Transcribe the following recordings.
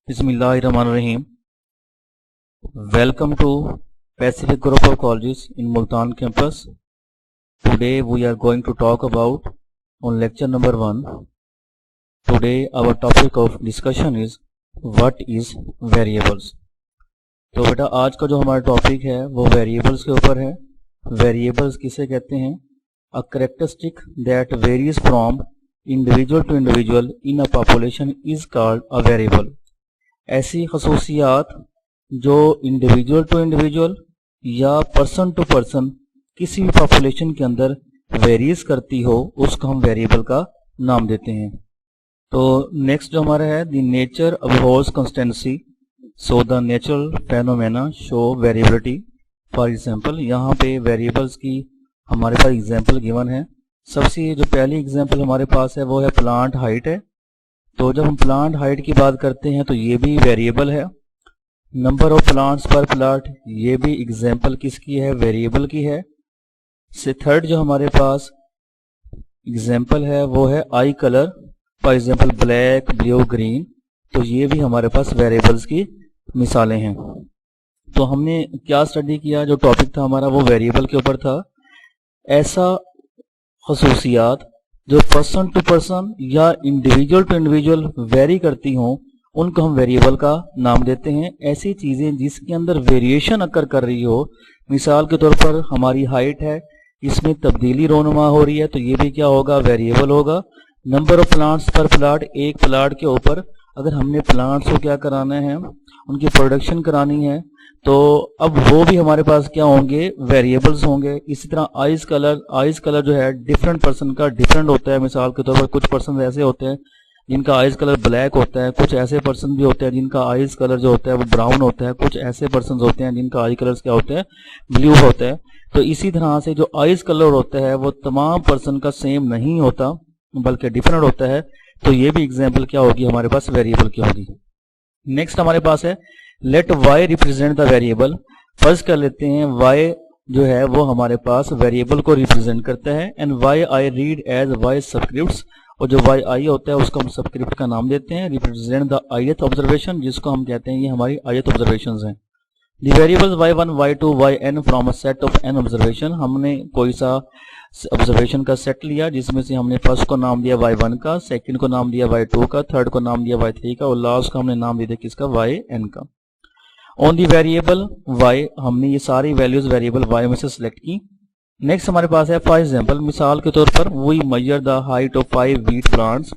Bismillahirrahmanirrahim. Welcome to Pacific Group of Colleges in Multan campus. Today we are going to talk about on lecture number 1. Today our topic of discussion is what is variables. तो बेटा आज का जो हमारा topic है वो variables के ऊपर है. वेरिएबल्स किसे कहते हैं? A characteristic that varies from individual to individual in a population is called a variable. ऐसी खसूसियात जो इंडिविजुअल टू इंडिविजुअल या पर्सन टू पर्सन किसी भी पॉपुलेशन के अंदर वेरीज करती हो उसको हम वेरिएबल का नाम देते हैं. तो नेक्स्ट जो हमारा है the nature abhors constancy, so the natural phenomena show variability. For example यहाँ पे वेरिएबल्स की हमारे पास एग्जांपल गिवन है. सबसे जो पहली एग्जांपल हमारे पास है वो है प्लांट हाइट है. तो जब हम प्लांट हाइट की बात करते हैं तो ये भी वेरिएबल है. नंबर ऑफ प्लांट्स पर प्लाट, ये भी एग्जांपल किसकी है? वेरिएबल की है. से थर्ड जो हमारे पास एग्जांपल है वो है आई colour, for example black, blue, green. तो ये भी हमारे पास वेरिएबल्स की मिसालें हैं. तो हमने क्या स्टडी किया? जो टॉपिक था हमारा वो वेरिएबल के ऊपर था. ऐसा खसूसियात जो पर्सन टू पर्सन या इंडिविजुअल टू इंडिविजुअल वेरी करती हों उनको हम वेरिएबल का नाम देते हैं. ऐसी चीजें जिसके अंदर वेरिएशन अकर कर रही हो, मिसाल के तौर पर हमारी हाइट है, इसमें तब्दीली रोनुमा हो रही है, तो ये भी क्या होगा? वेरिएबल होगा. नंबर ऑफ प्लांट्स पर प्लाट, एक प्लाट के ऊपर अगर हमने प्लांट्स को क्या कराना है, उनकी प्रोडक्शन करानी है, तो अब वो भी हमारे पास क्या होंगे? वेरिएबल्स होंगे. इसी तरह आइज कलर जो है डिफरेंट पर्सन का डिफरेंट होता है. मिसाल के तौर पर कुछ पर्सन ऐसे होते हैं जिनका आइज कलर ब्लैक होता है, कुछ ऐसे पर्सन भी होते हैं जिनका आइज कलर जो होता है वो ब्राउन होता है, कुछ ऐसे पर्सन होते हैं जिनका आई कलर क्या होता है? ब्लू होता है. तो इसी तरह से जो आइज कलर होता है वो तमाम पर्सन का सेम नहीं होता बल्कि डिफरेंट होता है. तो ये भी एग्जाम्पल क्या होगी? हमारे पास वेरिएबल की होगी. नेक्स्ट हमारे पास है let y represent the variable. फर्ज कर लेते हैं y जो है वो हमारे पास वेरिएबल को रिप्रेजेंट करता है. And y I read as y subscripts, और जो y i होता है उसको हम सबस्क्रिप्ट का नाम देते हैं. रिप्रेजेंट द ith ऑब्जर्वेशन, जिसको हम कहते हैं ये हमारी ith ऑब्जर्वेशंस हैं. The variables y1 y2 yn from a set of n observation. हमने कोई सा ऑब्जर्वेशन का सेट लिया जिसमें से हमने फर्स्ट को नाम दिया y1 का, सेकंड को नाम दिया y2 का, थर्ड को नाम दिया y3 का, और लास्ट को हमने नाम दिया किसका? yn का. ऑन दी वेरिएबल y हमने ये सारी वैल्यूज वेरिएबल y में से सिलेक्ट की. नेक्स्ट हमारे पास है फॉर एग्जांपल, मिसाल के तौर पर we measure the height of 5 wheat plants.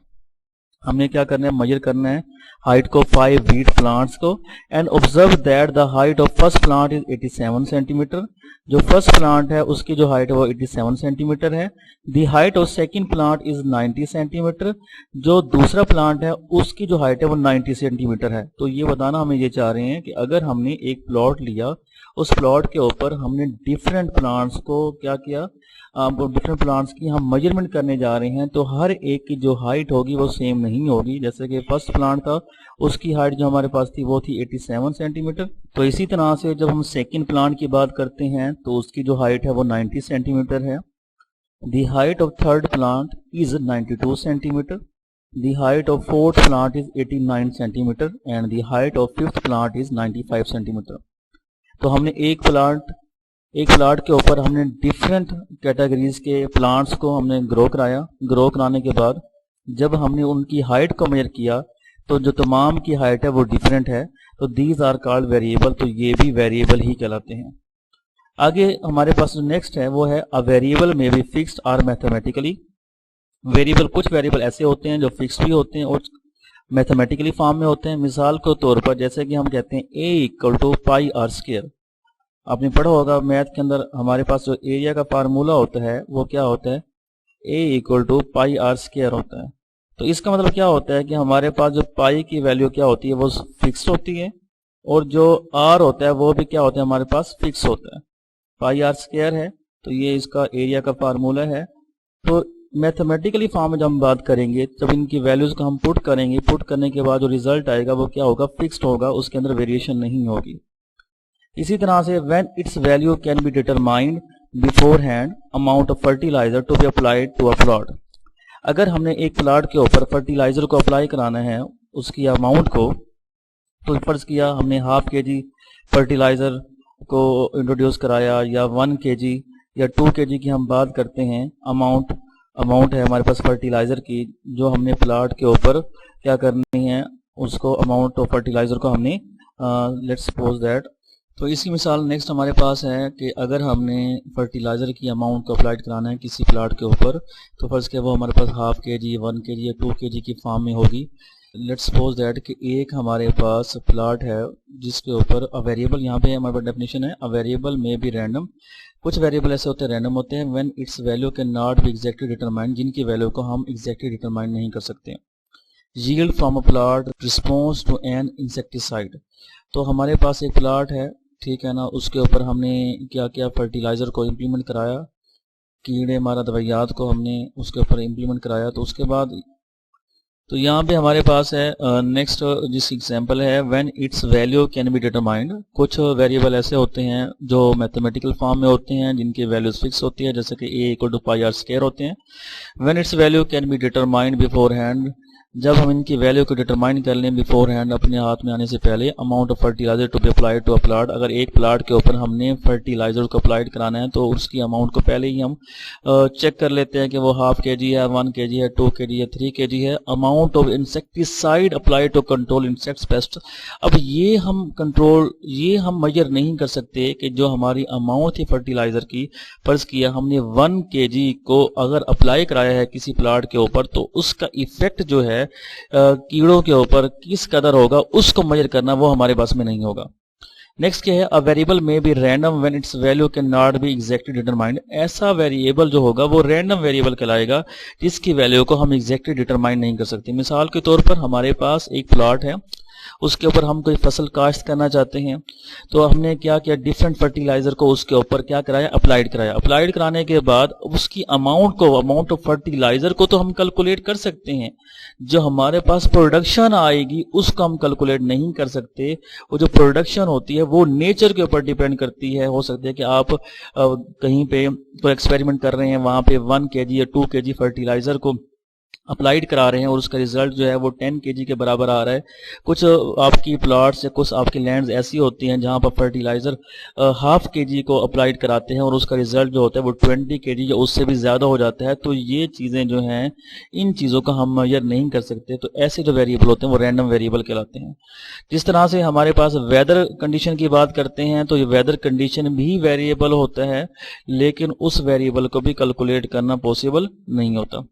हमने क्या करना है? मेजर करना है हाइट को 5 वीट प्लांट्स को. And observe that the height of first plant is 87 centimetre. जो फर्स्ट प्लांट है उसकी जो हाइट है वो 87 सेंटीमीटर है. The height of second plant is 90 centimetre. जो दूसरा प्लांट है उसकी जो हाइट है वो 90 सेंटीमीटर है. तो ये बताना हमें ये चाह रहे हैं कि अगर हमने एक प्लॉट लिया, उस प्लॉट के ऊपर हमने डिफरेंट प्लांट्स को क्या किया? डिफरेंट प्लांट्स की हम मेजरमेंट करने जा रहे हैं, तो हर एक की जो हाइट होगी वो सेम नहीं होगी. जैसे कि फर्स्ट प्लांट था उसकी हाइट जो हमारे पास थी वो थी 87 सेंटीमीटर. तो इसी तरह से जब हम सेकंड प्लांट की बात करते हैं तो उसकी जो हाइट है वो 90 सेंटीमीटर है. The height of third plant is 92 centimetre. The height of fourth plant is 89 centimetre and the height of fifth plant is 95 centimetre. तो हमने एक प्लाट के ऊपर हमने डिफरेंट कैटेगरीज के प्लांट्स को हमने ग्रो कराया. ग्रो कराने के बाद जब हमने उनकी हाइट को मेजर किया तो जो तमाम की हाइट है वो डिफरेंट है. तो दीज आर कॉल्ड वेरिएबल. तो ये भी वेरिएबल ही कहलाते हैं. आगे हमारे पास जो नेक्स्ट है वो है a variable may be fixed और मैथमेटिकली. वेरिएबल, कुछ वेरिएबल ऐसे होते हैं जो फिक्स्ड भी होते हैं और मैथमेटिकली फॉर्म में होते हैं. मिसाल के तौर पर जैसे कि हम कहते हैं a equal to pi r square. आपने पढ़ा होगा मैथ के अंदर हमारे पास जो एरिया का फार्मूला होता है वो क्या होता है? a equal to pi r square होता है. तो इसका मतलब क्या होता है कि हमारे पास जो पाई की वैल्यू क्या होती है वो फिक्स्ड होती है और जो r होता है वो भी क्या होता है? हमारे पास फिक्स होता है. पाई आर स्क्वायर है तो ये इसका एरिया का फार्मूला है. तो मैथमेटिकली फॉर्म में जब हम बात करेंगे, जब इनकी वैल्यूज को हम पुट करेंगे, पुट करने के बाद जो रिजल्ट आएगा वो क्या होगा? फिक्स्ड होगा, उसके अंदर वेरिएशन नहीं होगी. इसी तरह से when its value can be determined beforehand amount of fertilizer to be applied to a plot. अगर हमने एक प्लॉट के ऊपर फर्टिलाइजर को अप्लाई कराना है, उसकी अमाउंट को तो फर्ज किया हमने हाफ केजी फर्टिलाइज़र को इंट्रोड्यूस कराया या 1 केजी या 2 केजी की हम बात करते हैं, अमाउंट है हमारे पास फर्टिलाइज़र की जो हमने प्लाट के ऊपर क्या करनी है, उसको अमाउंट ऑफ फर्टिलाइज़र को हमने लेट्स सपोज दैट। तो इसकी मिसाल नेक्स्ट हमारे पास है कि अगर हमने फर्टिलाइज़र की अमाउंट को अप्लाइड कराना है किसी प्लाट के ऊपर, तो फर्ज किया वो हमारे पास हाफ केजी 1 केजी या 2 केजी की फॉर्म में होगी। लेट्स सपोज दैट कि एक हमारे पास प्लाट है जिसके ऊपर अ वेरिएबल, यहाँ पे हमारे पास डेफिनेशन है a variable may be random. कुछ वेरिएबल ऐसे होते हैं रैंडम होते हैं when its value can not be exactly determined, जिनकी वैल्यू को हम एग्जैक्टली डिटरमाइन नहीं कर सकते। Yield from a plot response to an insecticide, तो हमारे पास एक प्लाट है, ठीक है ना, उसके ऊपर हमने क्या किया, फर्टिलाइज़र को इम्प्लीमेंट कराया, कीड़े मारा दवाइयात को हमने उसके ऊपर इम्प्लीमेंट कराया। तो उसके बाद तो यहाँ पे हमारे पास है नेक्स्ट जिस एग्जांपल है when its value can be determined. कुछ वेरिएबल ऐसे होते हैं जो मैथमेटिकल फॉर्म में होते हैं जिनकी वैल्यूज फिक्स होती है, जैसे कि a equal to pi r square होते हैं। When its value can be determined beforehand, जब हम इनकी वैल्यू को डिटरमाइन कर लें बिफोर हैंड, अपने हाथ में आने से पहले। Amount of fertilizer to be applied to a plot, अगर एक प्लाट के ऊपर हमने फर्टिलाइजर को अप्लाइड कराना है तो उसकी अमाउंट को पहले ही हम चेक कर लेते हैं कि वो हाफ केजी है, 1 केजी है, 2 केजी है, 3 केजी है। Amount of insecticide applied to control insects pest, अब ये हम मेजर नहीं कर सकते कि जो हमारी अमाउंट थी फर्टिलाइजर की, फर्ज किया हमने 1 केजी को अगर अप्लाई कराया है किसी प्लाट के ऊपर, तो उसका इफेक्ट जो है कीड़ों के ऊपर किस कदर होगा उसको मेजर करना वो हमारे पास में नहीं होगा। नेक्स्ट क्या है, a variable may be random when its value can not be exactly determined, ऐसा वेरिएबल जो होगा वो रैंडम वेरिएबल कहलाएगा जिसकी वैल्यू को हम एग्जैक्टली डिटरमाइन नहीं कर सकते। मिसाल के तौर पर हमारे पास एक प्लॉट है, उसके ऊपर हम कोई फसल काश्त करना चाहते हैं, तो हमने क्या किया, डिफरेंट फर्टिलाइजर को उसके ऊपर क्या कराया, अप्लाइड कराया। अप्लाइड कराने के बाद उसकी अमाउंट ऑफ फर्टिलाइजर को तो हम कैलकुलेट कर सकते हैं, जो हमारे पास प्रोडक्शन आएगी उसको हम कैलकुलेट नहीं कर सकते। वो जो प्रोडक्शन होती है वो नेचर के ऊपर डिपेंड करती है। हो सकता है कि आप कहीं पे कोई एक्सपेरिमेंट कर रहे हैं, वहां पे 1 केजी या 2 केजी फर्टिलाइजर को अप्लाइड करा रहे हैं और उसका रिजल्ट जो है वो 10 केजी के बराबर आ रहा है। कुछ आपकी प्लॉट्स या कुछ आपकी लैंड्स ऐसी होती हैं जहां पर फर्टिलाइजर हाफ केजी को अप्लाइड कराते हैं और उसका रिजल्ट जो होता है वो 20 केजी या उससे भी ज़्यादा हो जाता है। तो ये चीज़ें जो हैं, इन चीज़ों का हम मेजर नहीं कर सकते। तो ऐसे जो वेरिएबल होते हैं वो रैंडम वेरिएबल कहलाते हैं। जिस तरह से हमारे पास वेदर कंडीशन की बात करते हैं, तो ये वेदर कंडीशन भी वेरिएबल होता है, लेकिन उस वेरिएबल को भी कैलकुलेट करना पॉसिबल नहीं होता।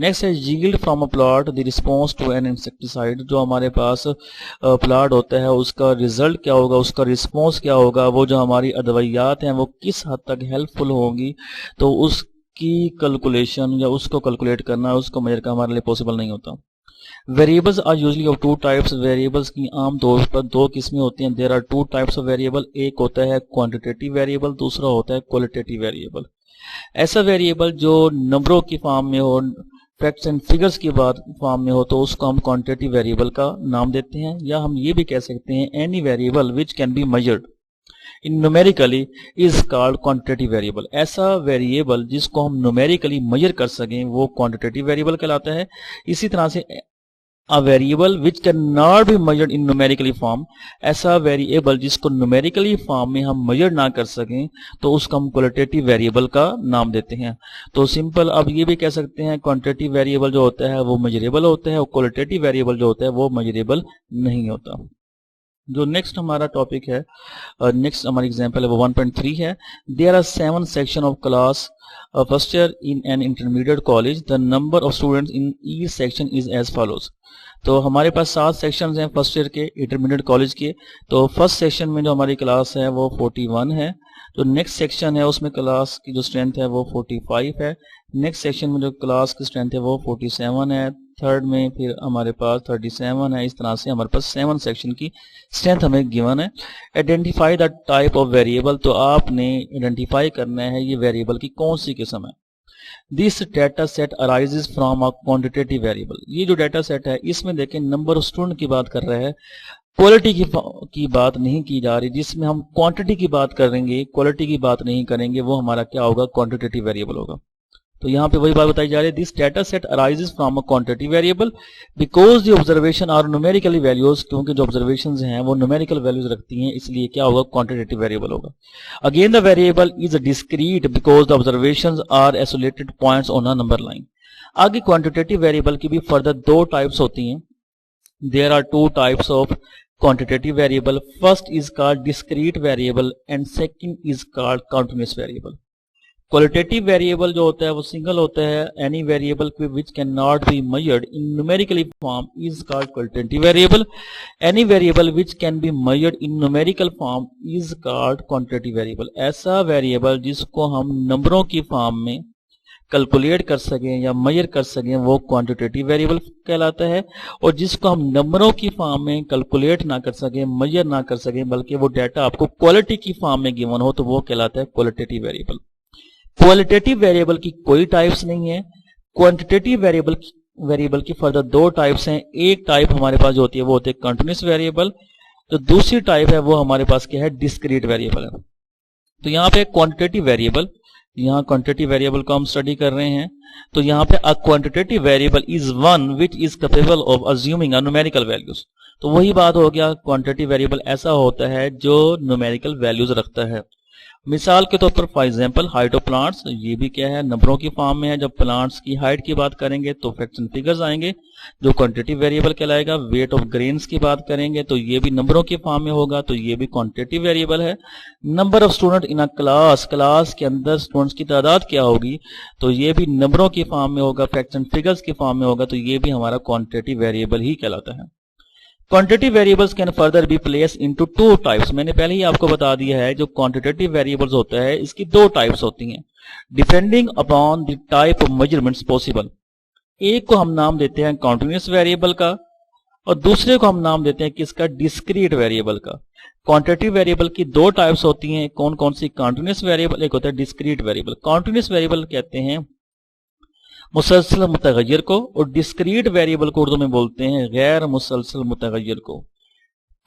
नेक्स्ट है yield from a plot the response to an insecticide, जो हमारे पास प्लॉट होता है उसका रिजल्ट क्या होगा, उसका रिस्पॉन्स क्या होगा, वो जो हमारी अदवियात हैं वो किस हद तक हेल्पफुल होंगी, तो उसकी कैलकुलेशन या उसको कैलकुलेट करना, उसको मेजर करना हमारे लिए पॉसिबल नहीं होता। Variables are usually of 2 types, variables की आम तौर पर 2 किस्में होती हैं। There are 2 types of variable, एक होता है क्वांटिटेटिव वेरिएबल, दूसरा होता है क्वालिटेटिव वेरिएबल। ऐसा वेरिएबल जो नंबरों की फॉर्म में हो, फैक्ट्स एंड फिगर्स की बात फॉर्म में हो, तो उसको हम क्वांटिटेटिव वेरिएबल का नाम देते हैं। या हम ये भी कह सकते हैं any variable which can be measured in numerically is called quantitative variable, ऐसा वेरिएबल जिसको हम न्यूमेरिकली मेजर कर सकें वो क्वांटिटेटिव वेरिएबल कहलाता है। इसी तरह से a variable which cannot be measured in numerically form, ऐसा वेरिएबल जिसको न्यूमेरिकली फॉर्म में हम मेजर ना कर सकें तो उसको हम क्वालिटेटिव वेरिएबल का नाम देते हैं। तो सिंपल अब ये भी कह सकते हैं क्वांटिटेटिव वेरिएबल जो होता है वो मेजरेबल होता है और क्वालिटेटिव वेरिएबल जो होता है वो मेजरेबल नहीं होता। जो नेक्स्ट हमारा टॉपिक है, नेक्स्ट हमारी एग्जांपल है वो 1.3 है। There are 7 section of class first year in an intermediate college, the number of students in each section is as follows. तो हमारे पास 7 सेक्शंस हैं फर्स्ट ईयर के इंटरमीडिएट कॉलेज के। तो फर्स्ट सेक्शन में जो हमारी क्लास है वो 41 है। जो नेक्स्ट सेक्शन है उसमें क्लास की जो स्ट्रेंथ है वो 45 है। नेक्स्ट सेक्शन में जो क्लास की स्ट्रेंथ है वो 47 है। थर्ड में फिर हमारे पास 37 है। इस तरह से हमारे पास 7 सेक्शन की स्ट्रेंथ हमें गिवन है। Identify the type of variable, तो आपने आइडेंटिफाई करना है ये वेरिएबल की कौन सी किस्म है। This data set arises from a quantitative variable, ये जो डेटा सेट है इसमें देखें नंबर ऑफ स्टूडेंट की बात कर रहा है, क्वालिटी की बात नहीं की जा रही। जिसमें हम क्वांटिटी की बात करेंगे, क्वालिटी की बात नहीं करेंगे, वो हमारा क्या होगा, क्वांटिटेटिव वेरिएबल होगा। तो यहाँ पे वही बात बताई जा रही है, this data set arises from a quantitative variable because the observation are numerically values, क्योंकि जो ऑब्जर्वेशंस हैं वो न्यूमेरिकल वैल्यूज रखती हैं, इसलिए क्या होगा, क्वांटिटेटिव वेरिएबल होगा। Again the variable is discrete because the observations are isolated points on a number line. आगे क्वांटिटेटिव वेरिएबल की भी फर्दर दो टाइप्स होती हैं। There are two types of quantitative variable. First is called discrete variable and second is called continuous variable. Qualitative variable जो होता है वो सिंगल होता है, any variable which cannot be measured in numerical form is called qualitative variable. Any variable which can be measured in numerical form is called quantitative variable. ऐसा variable जिसको हम नंबरों की फॉर्म में कैलकुलेट कर सकें या मेजर कर सकें वो क्वांटिटेटिव वेरिएबल कहलाता है, और जिसको हम नंबरों की फॉर्म में कैलकुलेट ना कर सकें, मेजर ना कर सकें, बल्कि वो डाटा आपको क्वालिटी की फॉर्म में गिवन हो, तो वो कहलाता है क्वालिटेटिव वेरिएबल। क्वालिटेटिव वेरिएबल की कोई टाइप्स नहीं है। क्वांटिटेटिव वेरिएबल की फर्दर दो टाइप्स हैं। एक टाइप हमारे पास जो होती है वो होती है कंटिन्यूस वेरिएबल, तो दूसरी टाइप है वो हमारे पास क्या है, डिस्क्रीट वेरिएबल है। तो यहाँ पे क्वांटिटेटिव वेरिएबल, यहाँ क्वांटिटेटिव वेरिएबल को हम स्टडी कर रहे हैं, तो यहाँ पे अ quantitative variable is one which is capable of assuming a numerical values. तो वही बात हो गया, क्वांटिटेटिव वेरिएबल ऐसा होता है जो न्यूमेरिकल वैल्यूज रखता है। मिसाल के तौर पर for example height of plants, ये भी क्या है, नंबरों की फॉर्म में है। जब प्लांट्स की हाइट की बात करेंगे तो फैक्ट्स एंड फिगर्स आएंगे, जो क्वांटिटेटिव वेरिएबल कहलाएगा। वेट ऑफ ग्रेन्स की बात करेंगे तो ये भी नंबरों की फॉर्म में होगा, तो ये भी क्वांटिटेटिव वेरिएबल है। Number of student in a class, class के अंदर स्टूडेंट्स की तादाद क्या होगी, तो ये भी नंबरों की फॉर्म में होगा, फैक्ट्स एंड फिगर्स की फॉर्म में होगा, तो ये भी हमारा क्वांटिटेटिव वेरिएबल ही कहलाता है। Quantitative variables can further be place into two types. मैंने पहले ही आपको बता दिया है, जो क्वांटिटेटिव वेरिएबल्स होता है इसकी दो टाइप्स होती हैं, depending upon the type of measurements possible. एक को हम नाम देते हैं कॉन्टिन्यूस वेरिएबल का, और दूसरे को हम नाम देते हैं किसका, डिस्क्रीट वेरिएबल का। क्वांटिटेटिव वेरिएबल की दो टाइप्स होती हैं, कौन कौन सी, कॉन्टिन्यूस वेरिएबल, एक होता है डिस्क्रीट वेरिएबल। कॉन्टिन्यूस वेरिएबल कहते हैं मुसलसल मुतगय्यर को, और डिस्क्रीट वेरिएबल को उर्दू में बोलते हैं गैर मुसलसल मुतगय्यर को।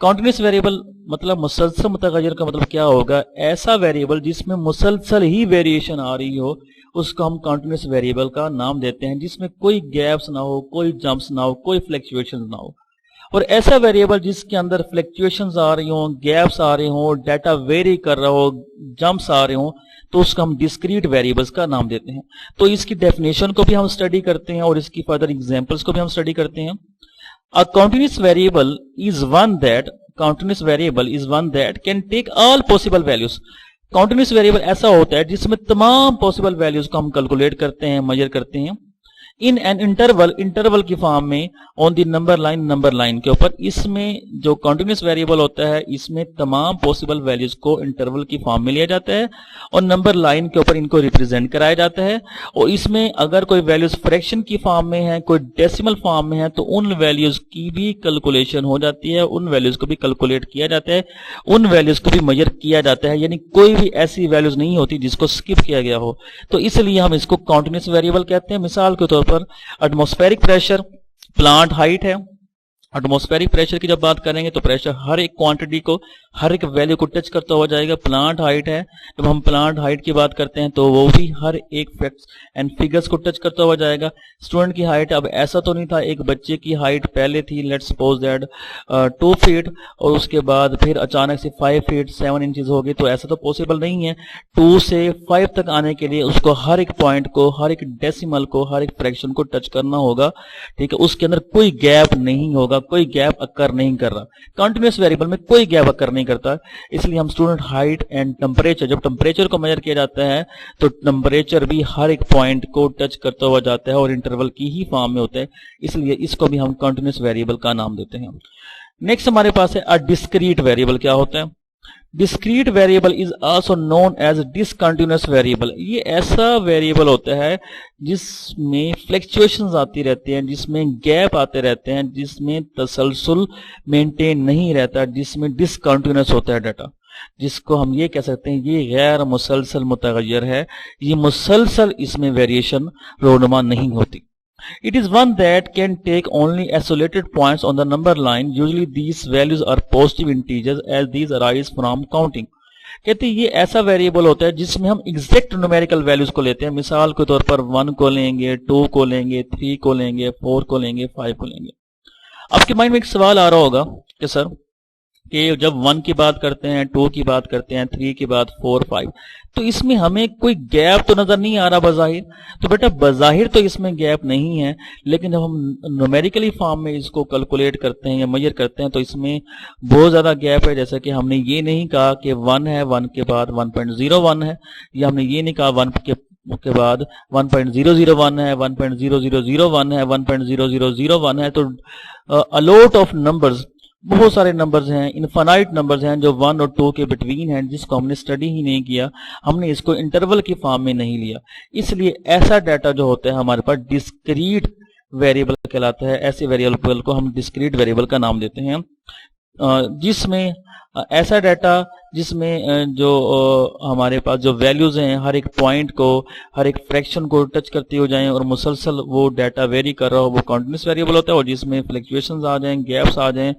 कॉन्टिन्यूस वेरिएबल मतलब मुसलसल मुतगय्यर का मतलब क्या होगा, ऐसा वेरिएबल जिसमें मुसलसल ही वेरिएशन आ रही हो, उसको हम कॉन्टिन्यूस वेरिएबल का नाम देते हैं, जिसमें कोई गैप्स ना हो, कोई जंप्स ना हो, कोई फ्लक्चुएशंस ना हो। और ऐसा वेरिएबल जिसके अंदर फ्लक्चुएशंस आ रही हो, गैप्स आ रहे हो, डाटा वेरी कर रहा हो, जंप्स आ रहे हो, तो उसको हम डिस्क्रीट वेरिएबल्स का नाम देते हैं। तो इसकी डेफिनेशन को भी हम स्टडी करते हैं और इसकी फर्दर एग्जांपल्स को भी हम स्टडी करते हैं। A continuous variable is one that can take all possible values. Continuous variable ऐसा होता है जिसमें तमाम पॉसिबल वैल्यूज को हम कैलकुलेट करते हैं, मेजर करते हैं। इन एन इंटरवल की फॉर्म में ऑन दी नंबर लाइन के ऊपर। इसमें जो कंटीन्यूअस वेरिएबल होता है इसमें तमाम पॉसिबल वैल्यूज को इंटरवल की फॉर्म में लिया जाता है और नंबर लाइन के ऊपर इनको रिप्रेजेंट कराया जाता है। और इसमें अगर कोई वैल्यूज फ्रैक्शन की फॉर्म में है, कोई डेसिमल फॉर्म में है, तो उन वैल्यूज की भी कैलकुलेशन हो जाती है, उन वैल्यूज को भी कैलकुलेट किया जाता है, उन वैल्यूज को भी मेजर किया जाता है। यानी कोई भी ऐसी वैल्यूज नहीं होती जिसको स्किप किया गया हो, तो इसलिए हम इसको कंटीन्यूअस वेरिएबल कहते हैं। मिसाल के तौर पर एटमॉस्फेरिक प्रेशर, प्लांट हाइट है। एटमॉस्फेरिक प्रेशर की जब बात करेंगे तो प्रेशर हर एक क्वांटिटी को, हर एक वैल्यू को टच करता हुआ जाएगा। प्लांट हाइट है, जब हम प्लांट हाइट की बात करते हैं तो वो भी हर एक फैक्ट्स एंड फिगर्स को टच करता हुआ जाएगा। स्टूडेंट की हाइट, अब ऐसा तो नहीं था एक बच्चे की हाइट पहले थी लेट्स सपोज दैट 2 फीट और उसके बाद फिर अचानक से 5 फीट 7 इंचेस हो गई, तो ऐसा तो पॉसिबल नहीं है। 2 से 5 तक आने के लिए उसको हर एक पॉइंट को, हर एक डेसिमल को, हर एक फ्रैक्शन को टच करना होगा, ठीक है। उसके अंदर कोई गैप नहीं होगा, कोई गैप अकर नहीं कर रहा। कंटीन्यूअस वेरिएबल में कोई गैप अकर नहीं करता, इसलिए हम स्टूडेंट हाइट एंड टेम्परेचर, जब टेम्परेचर को मेजर किया जाता है तो टेम्परेचर भी हर एक पॉइंट को टच करता हुआ जाता है और इंटरवल की ही फॉर्म में होता है, इसलिए इसको भी हम कंटीन्यूअस वेरिएबल का नाम देते हैं। नेक्स्ट हमारे पास है डिस्क्रीट वेरिएबल। क्या होता है? Discrete variable is also known as discontinuous variable. ये ऐसा वेरिएबल होता है जिसमें फ्लक्चुएशंस आती रहती हैं, जिसमें गैप आते रहते हैं, जिसमें तसलसल मेंटेन नहीं रहता, जिसमें डिसकंटिन्यूअस होता है डाटा, जिसको हम ये कह सकते हैं ये गैर मुसलसल मुतगय्यर है। ये मुसलसल इसमें वेरिएशन रोनुमा नहीं होती। It is one that can take only isolated points on the number line. Usually these values are positive integers as these arise from counting. कहते हैं ये ऐसा वेरिएबल होता है जिसमें हम एग्जैक्ट न्यूमेरिकल वैल्यूज को लेते हैं। मिसाल के तौर पर 1 को लेंगे, 2 को लेंगे, 3 को लेंगे, 4 को लेंगे, 5 को लेंगे। आपके माइंड में एक सवाल आ रहा होगा कि सर कि जब 1 की बात करते हैं, 2 की बात करते हैं, 3 की बात, 4, 5, तो इसमें हमें कोई गैप तो नजर नहीं आ रहा बजाहिर। तो बेटा बजाहिर तो इसमें गैप नहीं है, लेकिन जब हम न्यूमेरिकली फॉर्म में इसको कैलकुलेट करते हैं या मेजर करते हैं तो इसमें बहुत ज्यादा गैप है। जैसे कि हमने ये नहीं कहा कि 1 है, 1 के बाद 1.01 है, या हमने ये नहीं कहा 1 के बाद 1.001 है, 1.0001 है, 1.0001 है। तो अलॉट ऑफ नंबर्स, बहुत सारे नंबर्स हैं, इनफाइनाइट नंबर्स हैं जो 1 और 2 के बिटवीन हैं, जिसको हमने स्टडी ही नहीं किया, हमने इसको इंटरवल की फॉर्म में नहीं लिया। इसलिए ऐसा डाटा जो होता है हमारे पास डिस्क्रीट वेरिएबल कहलाता है। ऐसे वेरिएबल को हम डिस्क्रीट वेरिएबल का नाम देते हैं, जिसमें ऐसा डाटा जिसमें जो हमारे पास जो वैल्यूज हैं हर एक पॉइंट को, हर एक फ्रैक्शन को टच करती हो जाएं और मुसलसल वो डाटा वेरी कर रहा हो, वो कॉन्टिन्यूस वेरिएबल होता है। और जिसमें फ्लक्चुएशंस आ जाएं, गैप्स आ जाएं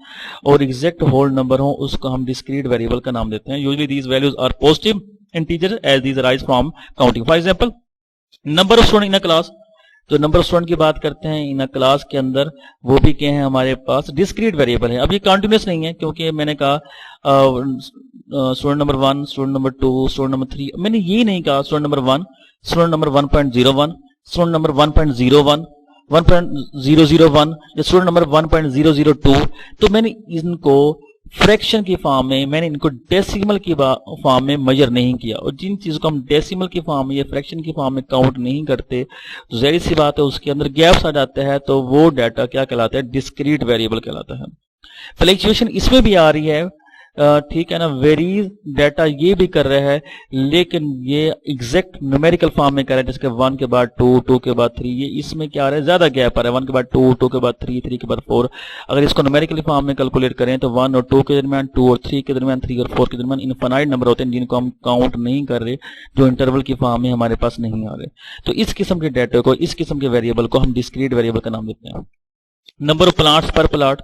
और एग्जैक्ट होल नंबर हो, उसको हम डिस्क्रीट वेरिएबल का नाम देते हैं। Usually these values are positive integer as these arise from counting. For example number of student in a class, तो नंबर ऑफ स्टूडेंट की बात करते हैं इन क्लास के अंदर, वो भी क्या है हमारे पास डिस्क्रीट वेरिएबल है। अब ये कंटिन्यूस नहीं है, क्योंकि मैंने कहा student number 1, student number 2, student number 3, मैंने ये नहीं कहा student number 1, student number 1.01, student number 1.01, 1.001 या स्टूडेंट नंबर 1.002। तो मैंने इनको फ्रैक्शन की फॉर्म में, मैंने इनको डेसिमल की फॉर्म में मेजर नहीं किया। और जिन चीजों को हम डेसिमल की फॉर्म में या फ्रैक्शन की फॉर्म में काउंट नहीं करते, तो जाहिर सी बात है उसके अंदर गैप्स आ जाता है, तो वो डाटा क्या कहलाता है, डिस्क्रीट वेरिएबल कहलाता है। फ्लक्चुएशन इसमें भी आ रही है, ठीक है ना, वेरीज डाटा ये भी कर रहा है, लेकिन ये एग्जैक्ट न्यूमेरिकल फॉर्म में कर रहा है। जैसे 1 के बाद 2, 2 के बाद 3, ये इसमें क्या आ रहा है, ज्यादा गैप आ रहा है। 1 के बाद 2, 2 के बाद 3, 3 के बाद 4। अगर इसको न्यूमेरिकल फॉर्म में कैलकुलेट करें तो 1 और 2 के दरमियान, 2 और 3 के दरमियान, 3 और 4 के दरमियान इनफाइनाइट नंबर होते हैं जिनको हम काउंट नहीं कर रहे, जो इंटरवल की फॉर्म में हमारे पास नहीं आ रहे। तो इस किस्म के डाटा को, इस किस्म के वेरिएबल को हम डिस्क्रीट वेरिएबल का नाम देते हैं। नंबर ऑफ प्लांट्स पर प्लाट,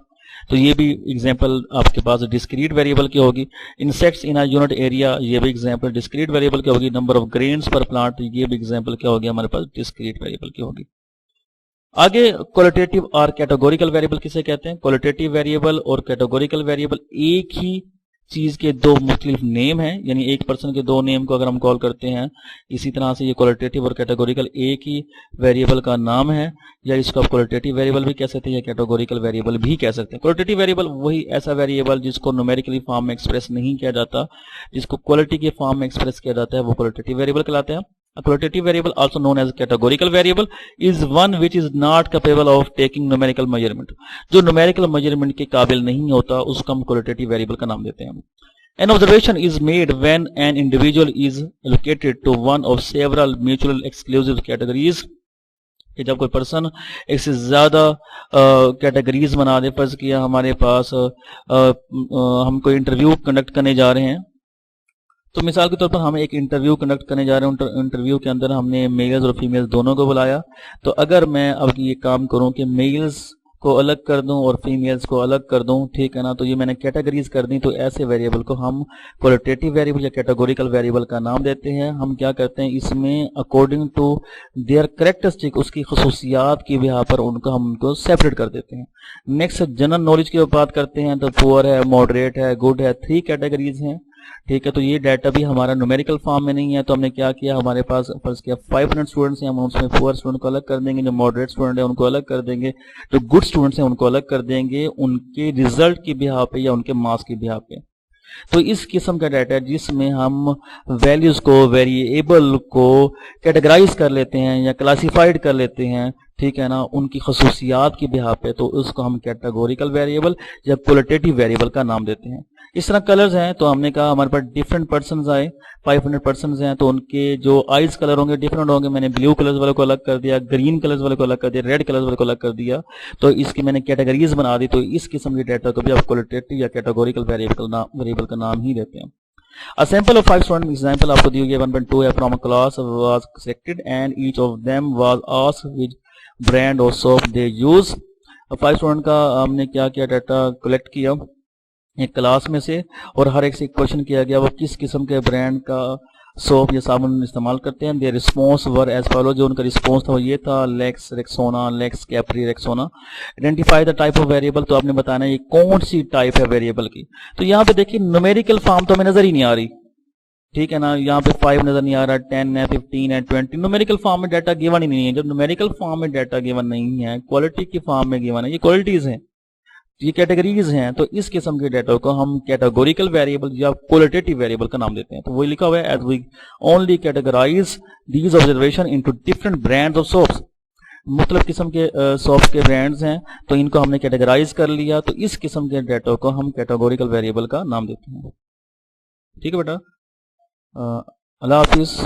तो ये भी एग्जांपल आपके पास डिस्क्रीट वेरिएबल की होगी। Insects in a unit area, ये भी एग्जांपल डिस्क्रीट वेरिएबल की होगी। नंबर ऑफ ग्रेन्स पर प्लांट, ये भी एग्जांपल क्या होगी हमारे पास, डिस्क्रीट वेरिएबल की होगी। आगे क्वालिटेटिव और कैटेगोरिकल वेरिएबल किसे कहते हैं। क्वालिटेटिव वेरिएबल और कैटेगोरिकल वेरिएबल एक ही चीज के दो मुख्तलिफ नेम हैं, यानी एक पर्सन के दो नेम को अगर हम कॉल करते हैं, इसी तरह से ये क्वालिटेटिव और कैटेगोरिकल एक ही वेरिएबल का नाम है, या इसको आप क्वालिटेटिव वेरिएबल भी कह सकते हैं या कैटेगोरिकल वेरिएबल भी कह सकते हैं। क्वालिटेटिव वेरिएबल वही ऐसा वेरिएबल जिसको न्यूमेरिकली फॉर्म में एक्सप्रेस नहीं किया जाता, जिसको क्वालिटी के फॉर्म में एक्सप्रेस किया जाता है, वो क्वालिटेटिव वेरिएबल कहलाते हैं। A qualitative variable, also known as categorical variable, is one which is not capable of taking numerical measurement. जो numerical measurement के काबिल नहीं होता, उसको हम qualitative variable का नाम देते हैं। An observation is made when an individual is allocated to one of several mutual exclusive categories. कि जब कोई पर्सन एक से ज्यादा कैटेगरीज बना दे, फर्ज किया हमारे पास हम कोई इंटरव्यू कंडक्ट करने जा रहे हैं, तो मिसाल के तौर पर हम एक इंटरव्यू कंडक्ट करने जा रहे हैं। इंटरव्यू के अंदर हमने मेल्स और फीमेल्स दोनों को बुलाया। तो अगर मैं अब ये काम करूं कि मेल्स को अलग कर दूं और फीमेल्स को अलग कर दूं, ठीक है ना, तो ये मैंने कैटेगरीज कर दी, तो ऐसे वेरिएबल को हम क्वालिटेटिव वेरिएबल या कैटेगोरिकल वेरिएबल का नाम देते हैं। हम क्या करते हैं, इसमें अकॉर्डिंग टू देयर कैरेक्टरिस्टिक, उसकी खसूसियात की बिहार पर उनको हम उनको सेपरेट कर देते हैं। नेक्स्ट जनरल नॉलेज की बात करते हैं, तो पुअर है, मॉडरेट है, गुड है, 3 कैटेगरीज हैं, ठीक है। तो ये डाटा भी हमारा न्यूमेरिकल फॉर्म में नहीं है, तो हमने क्या किया, हमारे पास फर्ज किया 500 स्टूडेंट्स हैं, हम उसमें पुअर स्टूडेंट को अलग कर देंगे, जो मॉडरेट स्टूडेंट है उनको अलग कर देंगे, जो गुड स्टूडेंट्स हैं उनको अलग कर देंगे, उनके रिजल्ट की बिहार पे या उनके मार्क्स की बिहार पे। तो इस किस्म का डाटा है जिसमें हम वैल्यूज को, वेरिएबल को कैटेगराइज कर लेते हैं या क्लासिफाइड कर लेते हैं, ठीक है ना, उनकी खसूसियात की बिहार पे, तो उसको हम कैटेगोरिकल वेरिएबल या क्वालिटेटिव वेरिएबल का नाम देते हैं। इस तरह कलर्स हैं, तो हमने कहा हमारे पास डिफरेंट पर्सन्स आए, 500 पर्सन्स हैं, तो उनके जो आइज कलर होंगे डिफरेंट होंगे। मैंने ब्लू कलर्स वाले को अलग कर दिया, ग्रीन कलर्स वाले को अलग कर दिया, रेड कलर्स वाले को अलग कर दिया, तो इसकी मैंने कैटेगरीज बना दी। तो इस किस्म के डाटा को भी आप क्वालिटेटिव या कैटेगोरिकल वेरिएबल का नाम ही देते हैं। A sample of 5 students, example आपको दी हुई है 1.2 है, from a class was selected and each of them was asked which brand or soap they use। 5 student का हमने क्या किया, डाटा कलेक्ट किया, एक क्लास में से, और हर एक से क्वेश्चन किया गया वो किस किस्म के ब्रांड का सोप या साबुन इस्तेमाल करते हैं। Their response were as follow, जो उनका रिस्पॉन्स था वो ये था, Lux Rexona, Lux Capri Rexona. Identify the type of variable, तो आपने बताना है ये कौन सी टाइप है वेरिएबल की। तो यहाँ पे देखिए न्यूमेरिकल फॉर्म तो हमें नजर ही नहीं आ रही, ठीक है ना। यहाँ पे 5 नजर नहीं आ रहा, 10 है, 15 है, 20। न्यूमेरिकल फॉर्म में डाटा गिवन ही नहीं है। जब न्यूमेरिकल फॉर्म में डाटा गिवन नहीं है, क्वालिटी की फॉर्म में गिवन है, ये क्वालिटीज हैं, ये कैटेगरीज हैं, तो इस किस्म के डाटा को हम कैटेगोरिकल वेरिएबल या क्वालिटेटिव वेरिएबल का नाम देते हैं। तो वही लिखा हुआ है, as we only categorize these observation into different brands of soaps. मुख्तलिफ किस्म के सोप्स के ब्रांड्स हैं, तो इनको हमने कैटेगराइज कर लिया, तो इस किस्म के डाटा को हम कैटेगोरिकल वेरिएबल का नाम देते हैं। ठीक है बेटा, अल्लाह हाफिज।